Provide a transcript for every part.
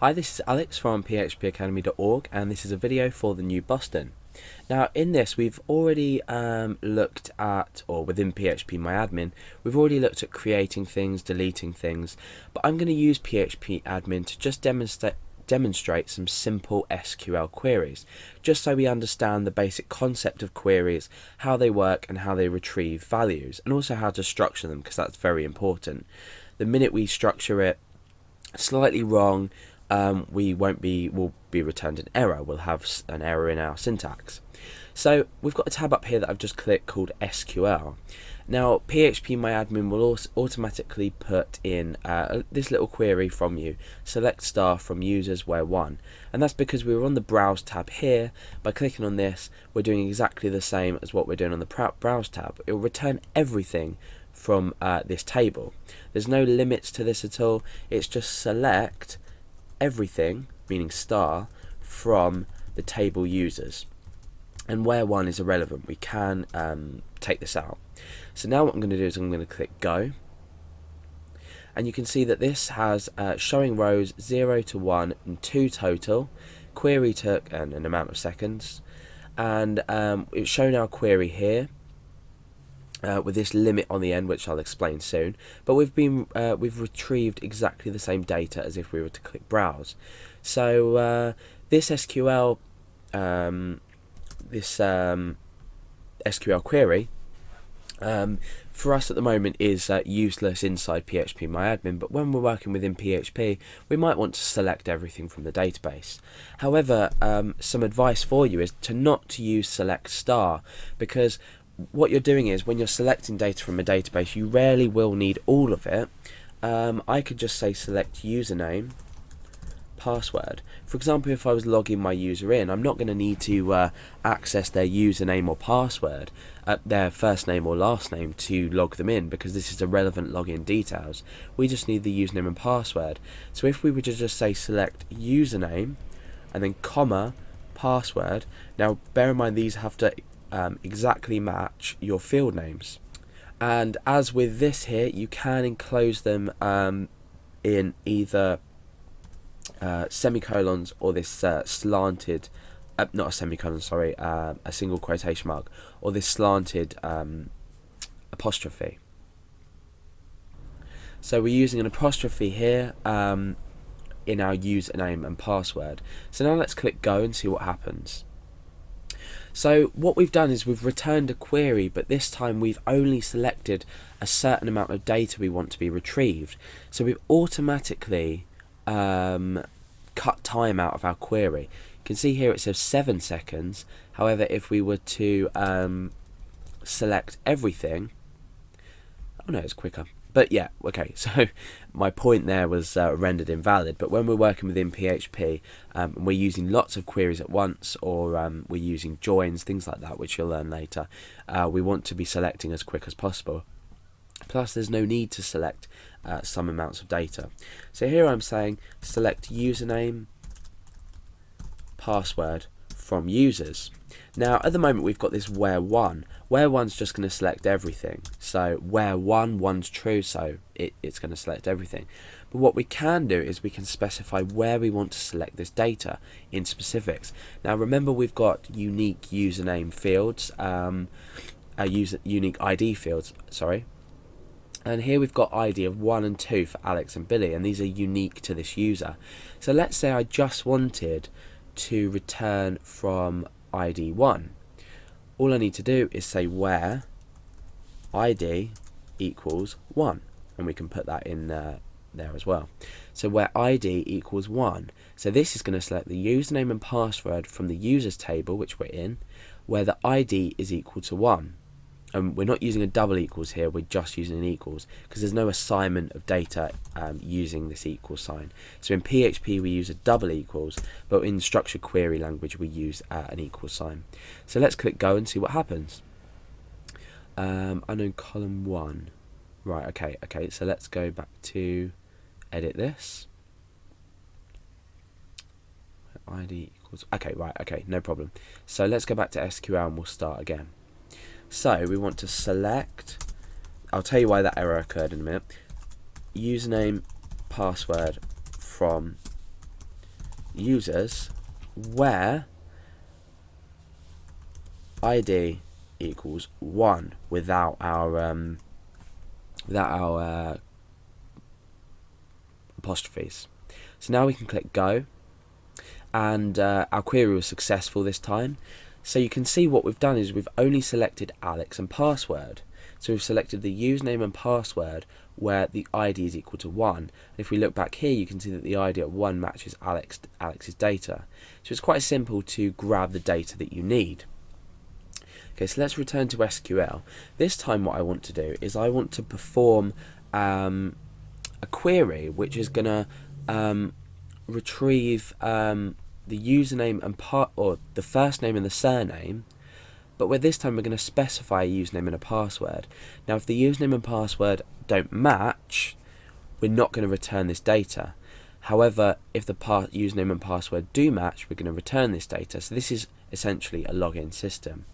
Hi, this is Alex from phpacademy.org, and this is a video for the new Boston. Now, in this, we've already looked at, or within PHP My Admin, we've already looked at creating things, deleting things, but I'm going to use PHP Admin to just demonstrate some simple SQL queries, just so we understand the basic concept of queries, how they work and how they retrieve values, and also how to structure them, because that's very important. The minute we structure it slightly wrong, we'll be returned an error. We'll have an error in our syntax. So we've got a tab up here that I've just clicked called SQL. Now PHP My Admin will also automatically put in this little query from you: select star from users where one, and that's because we were on the browse tab here. By clicking on this, we're doing exactly the same as what we're doing on the browse tab. It will return everything from this table. There's no limits to this at all. It's just select everything, meaning star, from the table users, and where one is irrelevant. We can take this out. So now what I'm going to do is I'm going to click go, and you can see that this has showing rows 0 to 1 and 2 total. Query took an amount of seconds, and it's shown our query here with this limit on the end, which I'll explain soon. But we've retrieved exactly the same data as if we were to click browse. So this SQL SQL query for us at the moment is useless inside PHP My Admin, but when we're working within PHP, we might want to select everything from the database. However, some advice for you is not to use select star, because what you're doing is when you're selecting data from a database, you rarely will need all of it. I could just say select username, password. For example, if I was logging my user in, I'm not going to need to access their username or password, their first name or last name, to log them in, because this is irrelevant login details. We just need the username and password. So if we were to just say select username and then comma password, now bear in mind these have to exactly match your field names, and as with this here, you can enclose them in either semicolons or this slanted, not a semicolon, sorry, a single quotation mark, or this slanted apostrophe. So we're using an apostrophe here in our username and password. So now let's click go and see what happens. So what we've done is we've returned a query, but this time we've only selected a certain amount of data we want to be retrieved. So we've automatically cut time out of our query. You can see here it says 7 seconds. However, if we were to select everything, oh no, it's quicker. But yeah, okay, so my point there was rendered invalid. But when we're working within PHP, we're using lots of queries at once, or we're using joins, things like that, which you'll learn later, we want to be selecting as quick as possible. Plus, there's no need to select some amounts of data. So here I'm saying select username, password from users. Now at the moment we've got this where one. Where one's just going to select everything. So where one's true, so it's going to select everything. But what we can do is we can specify where we want to select this data in specifics. Now remember, we've got unique username fields, unique ID fields, sorry. And here we've got ID of 1 and 2 for Alex and Billy, and these are unique to this user. So let's say I just wanted to return from ID 1. All I need to do is say where ID equals 1, and we can put that in there as well. So where ID equals 1, so this is going to select the username and password from the users table, which we're in, where the ID is equal to 1. And we're not using a double equals here, we're just using an equals, because there's no assignment of data using this equal sign. So in PHP we use a double equals, but in structured query language we use an equal sign. So let's click go and see what happens. Unknown column 1. Right, okay, so let's go back to edit this. ID equals, okay, right, okay, no problem. So let's go back to SQL and we'll start again. So we want to select, I'll tell you why that error occurred in a minute, username, password from users where ID equals 1 without our apostrophes. So now we can click go, and our query was successful this time. So you can see what we've done is we've only selected Alex and password. So we've selected the username and password where the ID is equal to 1. And if we look back here, you can see that the ID at 1 matches Alex's data. So it's quite simple to grab the data that you need. Okay, so let's return to SQL. This time what I want to do is I want to perform a query which is going to retrieve the username and or the first name and the surname, but with this time we're going to specify a username and a password. Now if the username and password don't match, we're not going to return this data. However, if the username and password do match, we're going to return this data. So this is essentially a login system.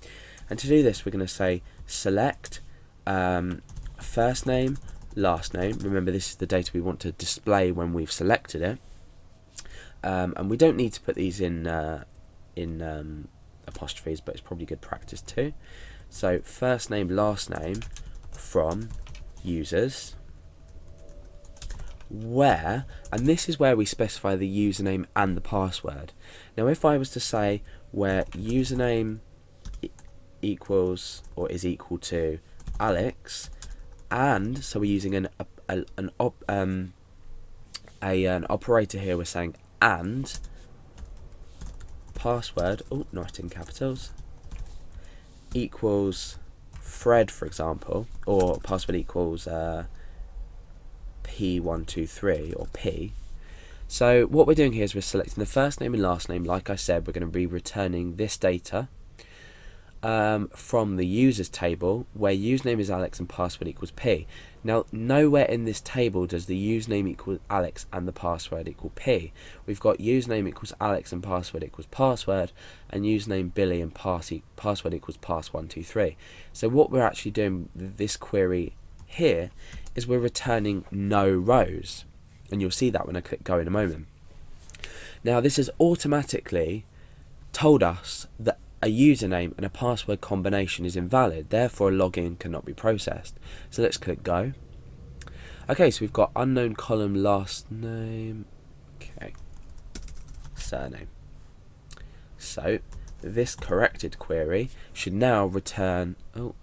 And to do this, we're going to say select first name, last name. Remember, this is the data we want to display when we've selected it. And we don't need to put these in apostrophes, but it's probably good practice too. So first name, last name from users where, and this is where we specify the username and the password. Now if I was to say where username equals or is equal to Alex, and so we're using an operator here, we're saying and password, oh, not in capitals, equals Fred, for example, or password equals P123 or P. So what we're doing here is we're selecting the first name and last name. Like I said, we're going to be returning this data from the users table where username is Alex and password equals P. Now nowhere in this table does the username equal Alex and the password equal P. We've got username equals Alex and password equals password, and username Billy and password equals pass123. So what we're actually doing with this query here is we're returning no rows, and you'll see that when I click go in a moment. Now this has automatically told us that a username and a password combination is invalid, therefore a login cannot be processed. So let's click go. Okay, so we've got unknown column, last name, okay, surname. So this corrected query should now return, oh,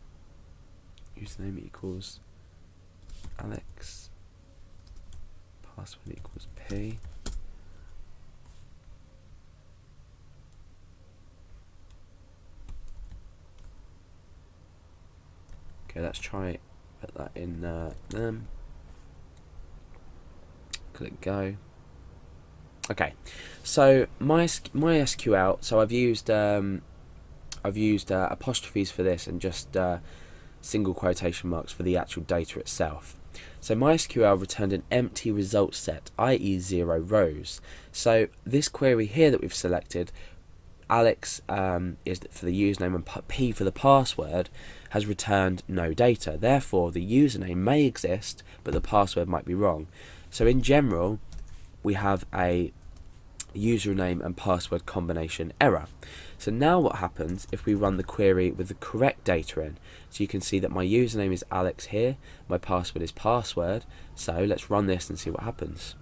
username equals Alex, password equals P. Okay, let's try put that in click go. Okay, so my SQL. So I've used apostrophes for this and just single quotation marks for the actual data itself. So MySQL returned an empty result set, i.e. 0 rows. So this query here that we've selected, Alex is for the username and P for the password, has returned no data. Therefore the username may exist but the password might be wrong. So in general we have a username and password combination error. So now what happens if we run the query with the correct data in? So you can see that my username is Alex here, my password is password. So let's run this and see what happens.